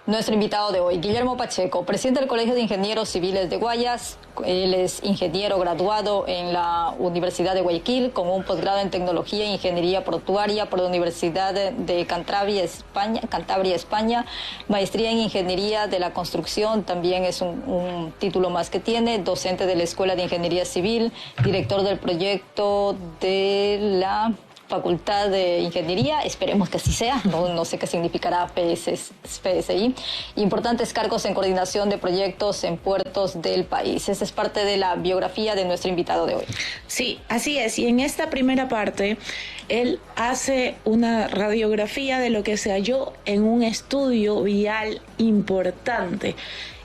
Nuestro invitado de hoy, Guillermo Pacheco, presidente del Colegio de Ingenieros Civiles de Guayas. Él es ingeniero graduado en la Universidad de Guayaquil con un posgrado en Tecnología e Ingeniería Portuaria por la Universidad de Cantabria, España, maestría en Ingeniería de la Construcción, también es un título más que tiene, docente de la Escuela de Ingeniería Civil, director del proyecto de la Facultad de Ingeniería, esperemos que así sea, no sé qué significará PSI, importantes cargos en coordinación de proyectos en puertos del país. Esa es parte de la biografía de nuestro invitado de hoy. Sí, así es, y en esta primera parte él hace una radiografía de lo que se halló en un estudio vial importante.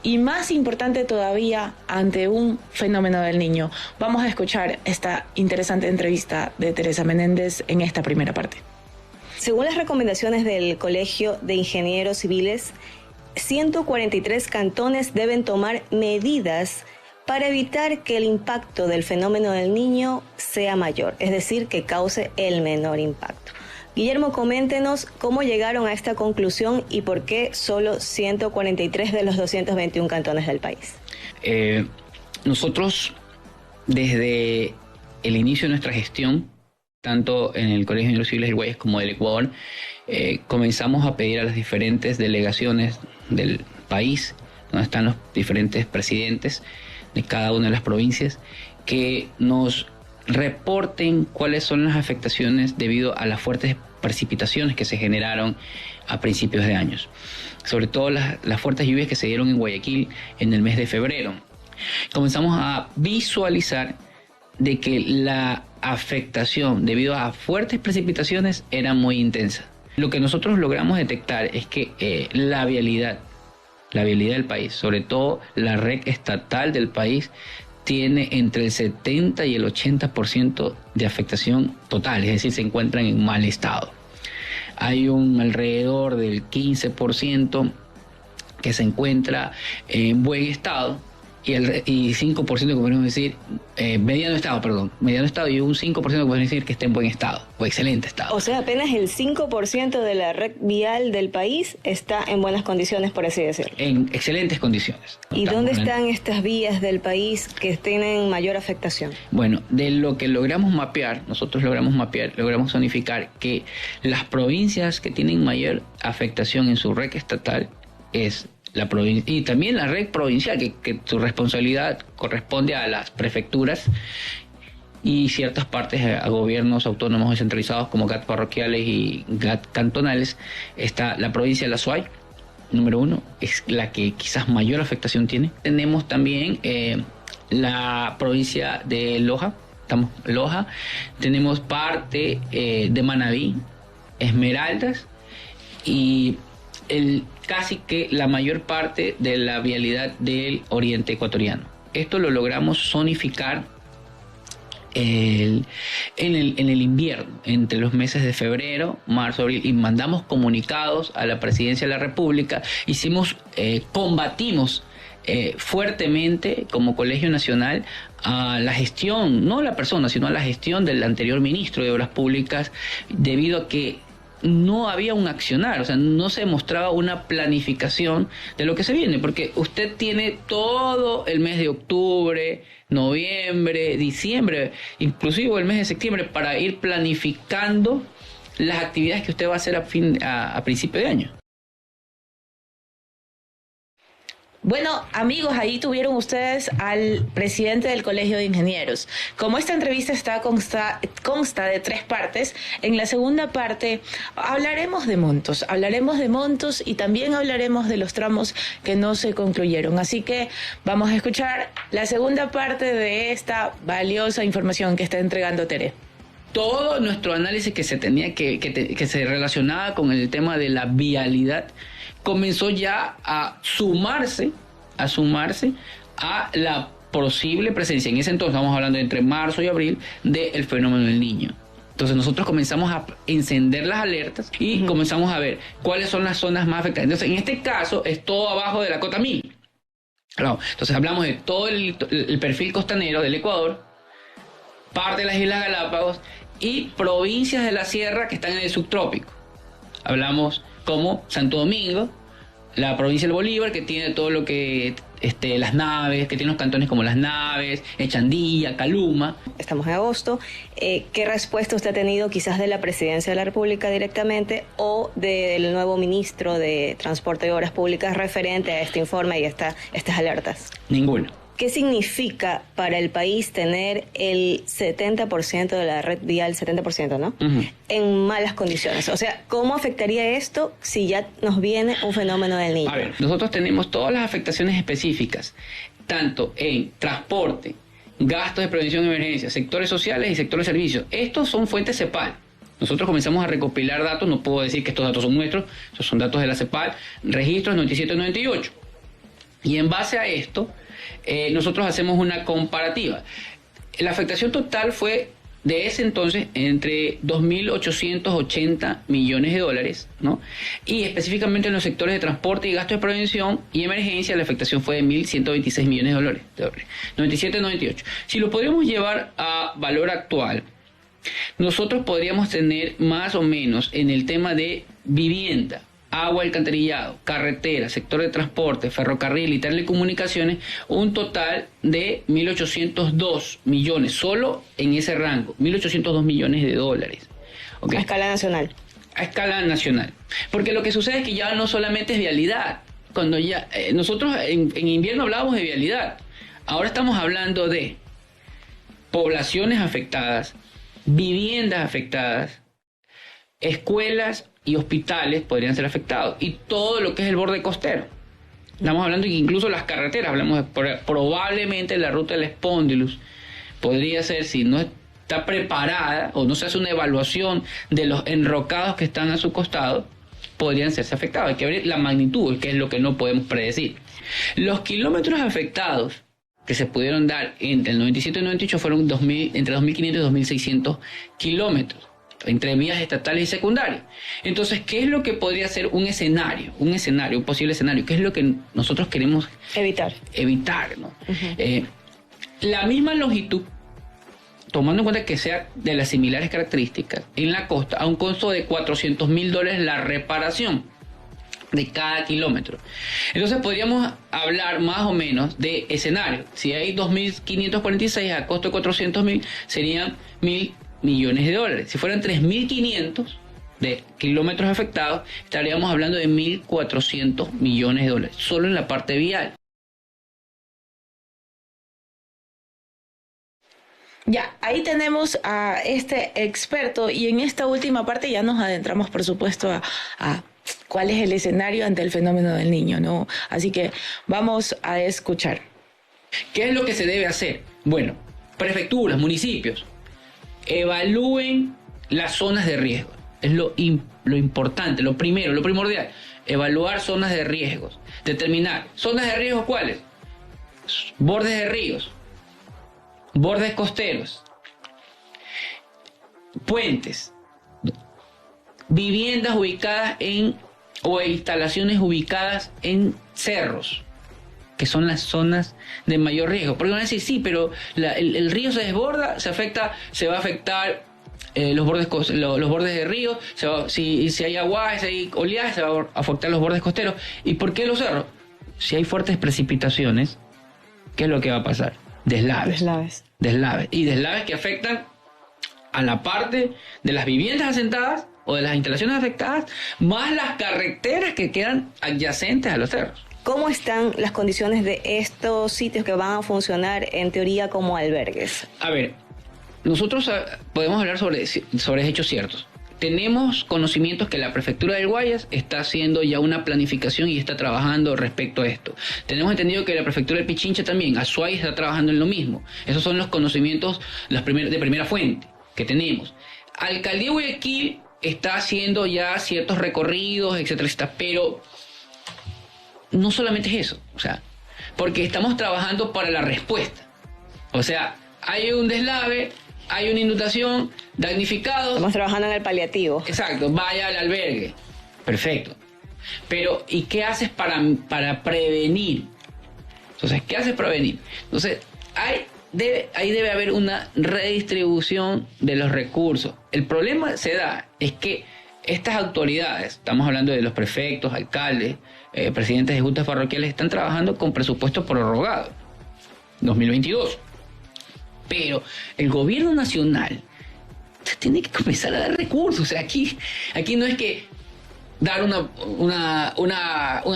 Y más importante todavía ante un fenómeno del niño. Vamos a escuchar esta interesante entrevista de Teresa Menéndez en esta primera parte. Según las recomendaciones del Colegio de Ingenieros Civiles, 143 cantones deben tomar medidas para evitar que el impacto del fenómeno del niño sea mayor, es decir, que cause el menor impacto. Guillermo, coméntenos cómo llegaron a esta conclusión y por qué solo 143 de los 221 cantones del país. Nosotros, desde el inicio de nuestra gestión, tanto en el Colegio de Ingenieros Civiles del Guayas como del Ecuador, comenzamos a pedir a las diferentes delegaciones del país, donde están los diferentes presidentes de cada una de las provincias, que nos reporten cuáles son las afectaciones debido a las fuertes precipitaciones que se generaron a principios de años. Sobre todo las fuertes lluvias que se dieron en Guayaquil en el mes de febrero. Comenzamos a visualizar de que la afectación debido a fuertes precipitaciones era muy intensa. Lo que nosotros logramos detectar es que la vialidad del país, sobre todo la red estatal del país, tiene entre el 70 y el 80% de afectación total, es decir, se encuentran en mal estado. Hay un alrededor del 15% que se encuentra en buen estado y 5% que podemos decir, mediano estado y un 5% que podemos decir que está en buen estado o excelente estado. O sea, apenas el 5% de la red vial del país está en buenas condiciones, por así decirlo. En excelentes condiciones. ¿Y dónde están estas vías del país que tienen mayor afectación? Bueno, de lo que logramos mapear, logramos zonificar que las provincias que tienen mayor afectación en su red estatal es la provincia y también la red provincial, que su responsabilidad corresponde a las prefecturas y ciertas partes a gobiernos autónomos descentralizados como GAT parroquiales y GAT cantonales. Está la provincia de la Azuay, número 1, es la que quizás mayor afectación tiene. Tenemos también la provincia de Loja, tenemos parte de Manabí, Esmeraldas y casi que la mayor parte de la vialidad del oriente ecuatoriano. Esto lo logramos zonificar en el invierno, entre los meses de febrero, marzo, abril, y mandamos comunicados a la Presidencia de la República. Combatimos fuertemente como Colegio Nacional a la gestión, no a la persona, sino a la gestión del anterior ministro de Obras Públicas, debido a que no había un accionar, o sea, no se mostraba una planificación de lo que se viene, porque usted tiene todo el mes de octubre, noviembre, diciembre, inclusive el mes de septiembre, para ir planificando las actividades que usted va a hacer a principio de año. Bueno, amigos, ahí tuvieron ustedes al presidente del Colegio de Ingenieros. Como esta entrevista consta de 3 partes, en la segunda parte hablaremos de montos y también hablaremos de los tramos que no se concluyeron. Así que vamos a escuchar la segunda parte de esta valiosa información que está entregando Tere. Todo nuestro análisis que se tenía que se relacionaba con el tema de la vialidad comenzó ya a sumarse a la posible presencia, en ese entonces estamos hablando entre marzo y abril, del fenómeno del niño. Entonces nosotros comenzamos a encender las alertas y comenzamos a ver cuáles son las zonas más afectadas. Entonces en este caso es todo abajo de la cota 1000. Entonces hablamos de todo el perfil costanero del Ecuador, parte de las Islas Galápagos y provincias de la sierra que están en el subtrópico. Hablamos como Santo Domingo, la provincia del Bolívar, que tiene todo lo que las naves, que tiene los cantones como Las Naves, Echandía, Caluma. Estamos en agosto. ¿Qué respuesta usted ha tenido quizás de la Presidencia de la República directamente o del nuevo ministro de Transporte y Obras Públicas referente a este informe y estas alertas? Ninguno. ¿Qué significa para el país tener el 70% de la red vial, 70%, ¿no? En malas condiciones? O sea, ¿cómo afectaría esto si ya nos viene un fenómeno del Niño? A ver, nosotros tenemos todas las afectaciones específicas, tanto en transporte, gastos de prevención de emergencia, sectores sociales y sectores de servicios. Estos son fuentes CEPAL. Nosotros comenzamos a recopilar datos, no puedo decir que estos datos son nuestros, estos son datos de la CEPAL, registros 97 y 98. Y en base a esto, nosotros hacemos una comparativa. La afectación total fue de ese entonces entre 2.880 millones de dólares, ¿no? Y específicamente en los sectores de transporte y gasto de prevención y emergencia, la afectación fue de 1.126 millones de dólares. 97-98. Si lo podríamos llevar a valor actual, nosotros podríamos tener más o menos en el tema de vivienda, agua, alcantarillado, carretera, sector de transporte, ferrocarril y telecomunicaciones, un total de 1.802 millones, solo en ese rango, 1.802 millones de dólares. ¿Okay? A escala nacional. A escala nacional. Porque lo que sucede es que ya no solamente es vialidad. Cuando ya nosotros en invierno hablábamos de vialidad. Ahora estamos hablando de poblaciones afectadas, viviendas afectadas, escuelas y hospitales podrían ser afectados, y todo lo que es el borde costero. Estamos hablando que incluso las carreteras, hablamos de probablemente la ruta del Spondylus podría ser, si no está preparada o no se hace una evaluación de los enrocados que están a su costado, podrían serse afectados. Hay que ver la magnitud, que es lo que no podemos predecir. Los kilómetros afectados que se pudieron dar entre el 97 y el 98 fueron entre 2.500 y 2.600 kilómetros, entre vías estatales y secundarias. Entonces, ¿qué es lo que podría ser un posible escenario? ¿Qué es lo que nosotros queremos evitar, ¿no? La misma longitud, tomando en cuenta que sea de las similares características, en la costa, a un costo de $400.000 la reparación de cada kilómetro. Entonces podríamos hablar más o menos de escenario. Si hay 2.546 a costo de 400.000, serían 1.000 millones de dólares. Si fueran 3.500 de kilómetros afectados, estaríamos hablando de 1.400 millones de dólares, solo en la parte vial. Ya, ahí tenemos a este experto y en esta última parte ya nos adentramos, por supuesto, a cuál es el escenario ante el fenómeno del Niño, ¿no? Así que vamos a escuchar. ¿Qué es lo que se debe hacer? Bueno, prefecturas, municipios, evalúen las zonas de riesgo. Es lo importante, lo primordial. Evaluar zonas de riesgos. Determinar zonas de riesgo, ¿cuáles? Bordes de ríos, bordes costeros, puentes, viviendas ubicadas o instalaciones ubicadas en cerros, que son las zonas de mayor riesgo. Porque van a decir, sí, pero el río se desborda, se va a afectar los bordes de río, si hay agua, si hay oleaje, se va a afectar los bordes costeros. ¿Y por qué los cerros? Si hay fuertes precipitaciones, ¿qué es lo que va a pasar? Deslaves. Y deslaves que afectan a la parte de las viviendas asentadas o de las instalaciones afectadas, más las carreteras que quedan adyacentes a los cerros. ¿Cómo están las condiciones de estos sitios que van a funcionar en teoría como albergues? A ver, nosotros podemos hablar sobre hechos ciertos. Tenemos conocimientos que la Prefectura del Guayas está haciendo ya una planificación y está trabajando respecto a esto. Tenemos entendido que la Prefectura del Pichincha también, Azuay, está trabajando en lo mismo. Esos son los conocimientos de primera fuente que tenemos. Alcaldía de Guayaquil está haciendo ya ciertos recorridos, etcétera, pero no solamente es eso, porque estamos trabajando para la respuesta. Hay un deslave, hay una inundación, damnificados. Estamos trabajando en el paliativo. Exacto, vaya al albergue. Perfecto. Pero, ¿y qué haces para prevenir? Entonces, ¿qué haces para prevenir? Entonces, ahí debe haber una redistribución de los recursos. El problema es que estas autoridades, estamos hablando de los prefectos, alcaldes, presidentes de juntas parroquiales, están trabajando con presupuesto prorrogado 2022. Pero el gobierno nacional tiene que comenzar a dar recursos. O sea, aquí no es que dar un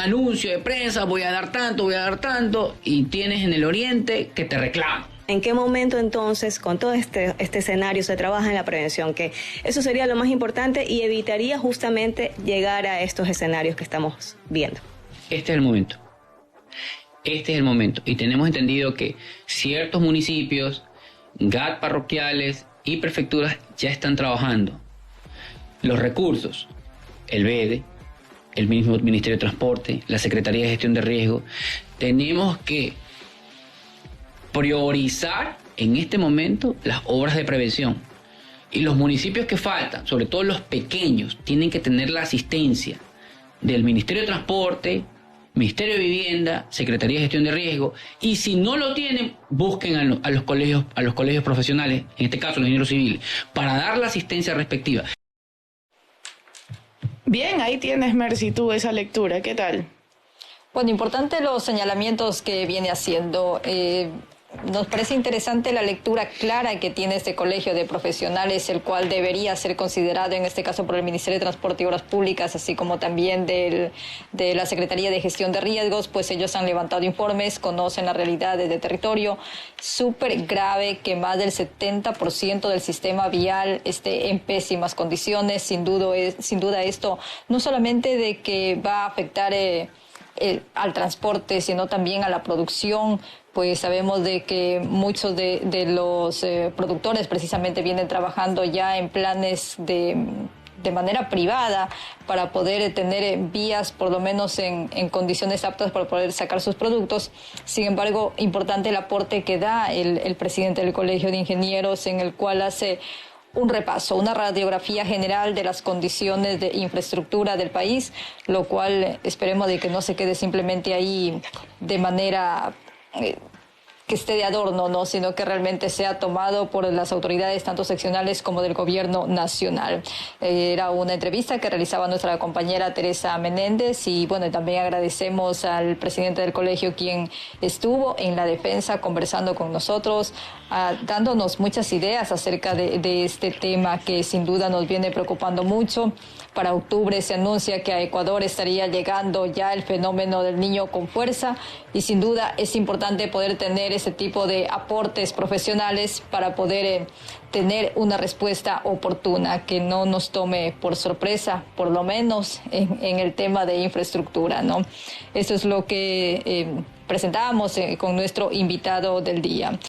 anuncio de prensa, voy a dar tanto, y tienes en el oriente que te reclaman. ¿En qué momento entonces, con todo este escenario, se trabaja en la prevención? Que eso sería lo más importante y evitaría justamente llegar a estos escenarios que estamos viendo. Este es el momento. Y tenemos entendido que ciertos municipios, GAT parroquiales y prefecturas ya están trabajando. Los recursos, el BEDE, el mismo Ministerio de Transporte, la Secretaría de Gestión de Riesgo, tenemos que priorizar en este momento las obras de prevención. Y los municipios que faltan, sobre todo los pequeños, tienen que tener la asistencia del Ministerio de Transporte, Ministerio de Vivienda, Secretaría de Gestión de Riesgo, y si no lo tienen, busquen a los colegios profesionales, en este caso los ingenieros civiles, para dar la asistencia respectiva. Bien, ahí tienes, Mercy, tú esa lectura, ¿qué tal? Bueno, importante los señalamientos que viene haciendo. Nos parece interesante la lectura clara que tiene este colegio de profesionales, el cual debería ser considerado en este caso por el Ministerio de Transporte y Obras Públicas, así como también de la Secretaría de Gestión de Riesgos, pues ellos han levantado informes, conocen la realidad de territorio. Súper grave que más del 70% del sistema vial esté en pésimas condiciones. Sin duda esto no solamente de que va a afectar al transporte, sino también a la producción. Pues sabemos de que muchos de los productores precisamente vienen trabajando ya en planes de manera privada para poder tener vías por lo menos en condiciones aptas para poder sacar sus productos. Sin embargo, importante el aporte que da el presidente del Colegio de Ingenieros, en el cual hace un repaso, una radiografía general de las condiciones de infraestructura del país, lo cual esperemos de que no se quede simplemente ahí de manera que esté de adorno, ¿no? Sino que realmente sea tomado por las autoridades tanto seccionales como del gobierno nacional. Era una entrevista que realizaba nuestra compañera Teresa Menéndez y bueno, también agradecemos al presidente del colegio, quien estuvo en la defensa conversando con nosotros, dándonos muchas ideas acerca de este tema que sin duda nos viene preocupando mucho. Para octubre se anuncia que a Ecuador estaría llegando ya el fenómeno del Niño con fuerza y sin duda es importante poder tener ese tipo de aportes profesionales para poder tener una respuesta oportuna que no nos tome por sorpresa, por lo menos en el tema de infraestructura, ¿no? Eso es lo que presentábamos con nuestro invitado del día.